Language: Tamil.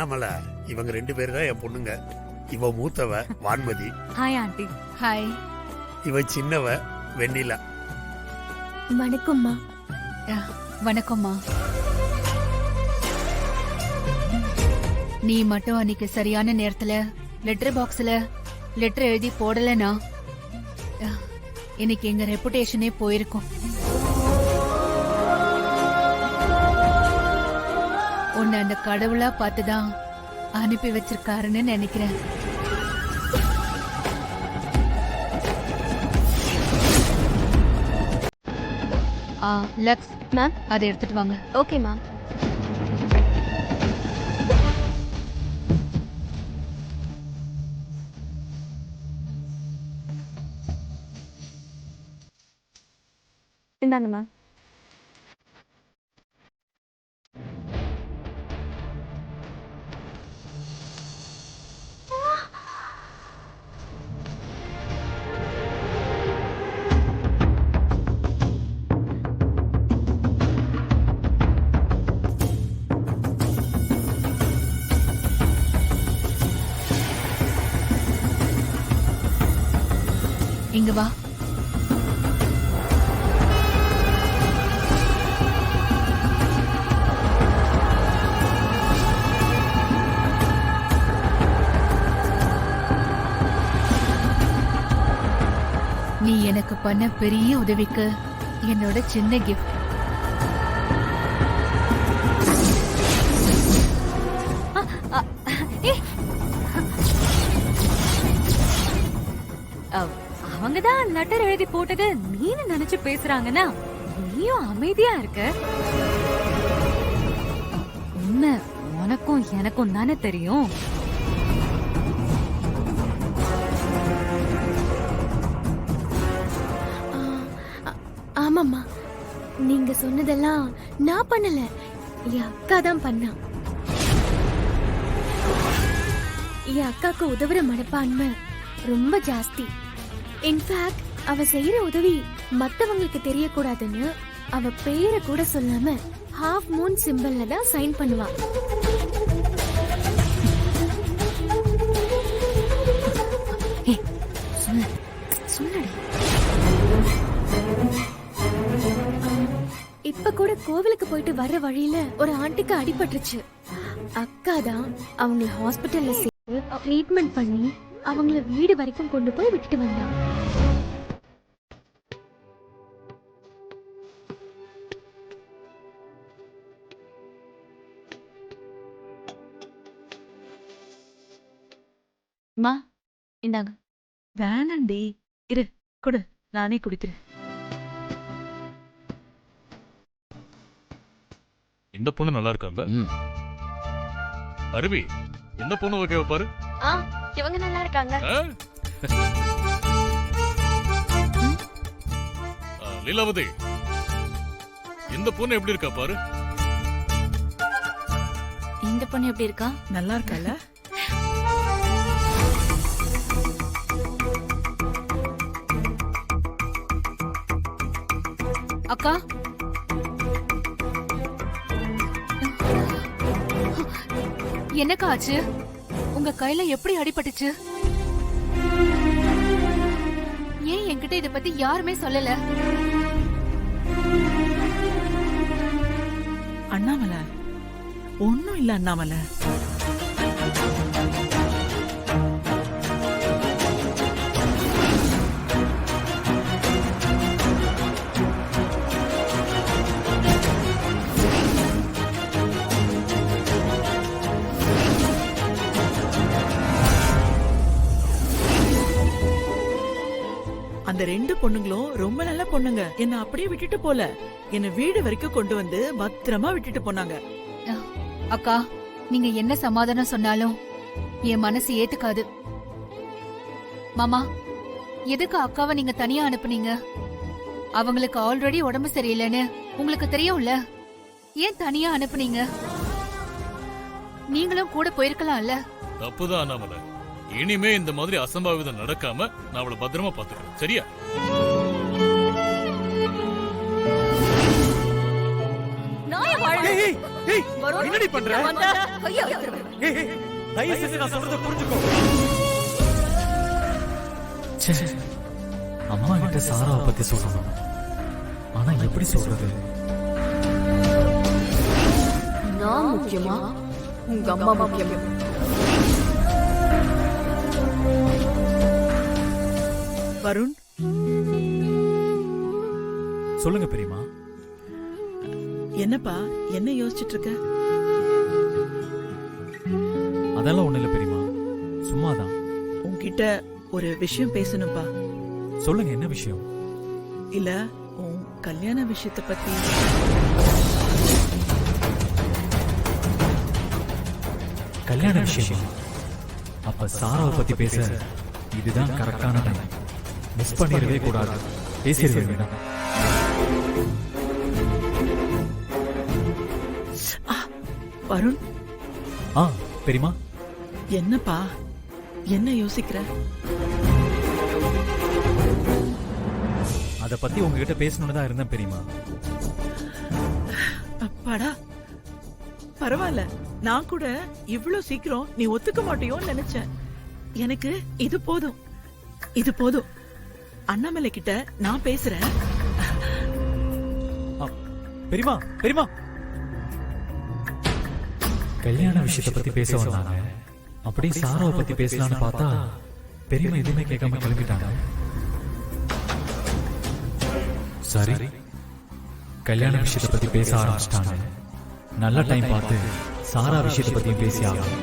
அண்ணாமலை, இவங்க 2 பேர் தான் என் பொண்ணுங்க. இவ மூத்தவ வான்மதி. Hi aunty. ஹாய். இவ சின்னவ வெண்ணிலா. வணக்கம்மா. வணக்கம்மா. நீ மட்டும் அன்னைக்கு சரியான நேரத்துல லெட்டர் பாக்ஸ்ல லெட்டர் எழுதி போடலனா இன்னைக்கு எங்க ரெப்புடேஷனே போயிருக்கும். உன்னை அந்த கடவுளா பார்த்துதான் அனுப்பி வச்சிருக்காருன்னு நினைக்கிறேன். லக்ஸ் மேம், அதை எடுத்துட்டு வாங்க. Okay ma'am. இந்தாங்க மேம். இங்க வா. நீ எனக்கு பண்ண பெரிய உதவிக்கு என்னோட சின்ன கிஃப்ட். அவங்கதான் லெட்டர் எழுதி போட்டது நீனு நினைச்சு பேசுறாங்கன்னா நீயும் அமைதியா இருக்க. உண்மை உனக்கும் எனக்கும் தானே தெரியும். ஆமாம்மா, நீங்க சொன்னதெல்லாம் நான் பண்ணல, என் அக்கா தான் பண்ணா. என் அக்காக்கு உதவுற மனப்பான்மை ரொம்ப ஜாஸ்தி. இன்ஃபேக்ட் அவ செய்யற உதவி மத்தவங்களுக்கு தெரியக்கூடாதுன்னு அவ பேரை கூட சொல்லாம ஹாஃப் மூன் சிம்பல்ல தான் சைன் பண்ணுவா. இப்ப கூட கோவிலுக்கு போயிட்டு வர்ற வழியில ஒரு ஆண்டிக்கு அடிபட்டுருச்சு. அக்கா தான் அவங்கள ஹாஸ்பிட்டல்ல சேர்த்து ட்ரீட்மெண்ட் பண்ணி அவங்கள வீடு வரைக்கும் கொண்டு போய் விட்டுட்டு வந்தான். மா இந்தாங்க. வேணாண்டி, இரு கொடு, நானே குடிக்கிறேன். இந்த பொண்ணு நல்லா இருக்காங்க. அருவி, இந்த பொண்ணு ஓகேவா பாரு. இவங்க நல்லா இருக்காங்க. லீலாவதி, இந்த பொண்ணு எப்படி இருக்கா பாரு. இந்த பொண்ணு எப்படி இருக்கா? நல்லா இருக்கால? அக்கா, என்னக்கா ஆச்சு? உங்க கையில எப்படி அடிபட்டுச்சு? ஏன் என்கிட்ட இத பத்தி யாருமே சொல்லல? அண்ணாமலை, ஒண்ணும் இல்ல அண்ணாமலை. அந்த 2 பொண்ணுங்களும் ரொம்ப நல்ல பொண்ணுங்க. என்ன அப்படியே விட்டுட்டு போல, என்ன வீடு வரைக்கும் கொண்டு வந்து பத்திரமா விட்டுட்டு போனாங்க. அக்கா, நீங்க என்ன சமாதானம் சொன்னாலும் என் மனசு ஏத்துக்காது. மாமா, எதுக்கு அக்காவை நீங்க தனியா அனுப்புனீங்க? அவங்களுக்கு ஆல்ரெடி உடம்பு சரியில்லைன்னு உங்களுக்கு தெரியும்ல. ஏன் தனியா அனுப்புனீங்க? நீங்களும் கூட போயிருக்கலாம்ல. தப்புதான் அண்ணாமலை. இனிமே இந்த மாதிரி அசம்பாவிதம் நடக்காம நான் அவளை பத்திரமா பாத்துக்கிறேன். சரியா? நான் ஏய் ஏய் ஏய் என்னடி பண்ற கையை எடுத்துரு. ஏய் ஏய், தயவு செஞ்சு நான் சொல்றத புரிஞ்சுக்கோ. அம்மா கிட்ட சாராவை பத்தி சொல்லணும், ஆனா எப்படி சொல்றது? நான் முக்கியமா உங்க அம்மா முக்கியமா? வருண், சொல்லுங்க பெரியம்மா. என்னப்பா என்ன யோசிச்சுட்டு இருக்க? அதெல்லாம் ஒண்ணு இல்ல பெரியம்மா, சும்மாதான். உன்கிட்ட ஒரு விஷயம் பேசணும்ப்பா. சொல்லுங்க, என்ன விஷயம்? இல்ல உன் கல்யாண விஷயத்தை பத்தி. கல்யாண விஷயமா? அப்ப சாராவை பத்தி பேச இதுதான் கரெக்டான டைம். மிஸ் பண்ணிடவே கூடாது, பேசிடுவே வேண்டாம். வருண், பெரியம்மா. என்னப்பா என்ன யோசிக்கிற? அத பத்தி உங்ககிட்ட பேசணும்னு தான் இருந்தேன் பெரியம்மா. அப்பாடா, பரவாயில்ல. நான் கூட இவ்வளவு சீக்கிரம் நீ ஒத்துக்க மாட்டியோன்னு நினைச்சேன். எனக்கு இது போதும், இது போதும். அண்ணாமலை கிட்ட நான் பேசுறேன். பெரியம்மா, பெரியம்மா, கல்யாண விஷயத்தை பத்தி பேச வந்தாங்க. அப்படியே சாராவை பத்தி பேசலாம்னு பார்த்தா பெரியம்மா எதுவுமே கேட்காம கிளம்பிட்டாங்க. சரி, கல்யாண விஷயத்தை பத்தி பேச ஆரம்பிச்சிட்டாங்க. நல்ல டைம் பார்த்து சாரா விஷயத்தை பத்தியும் பேசி ஆகணும்.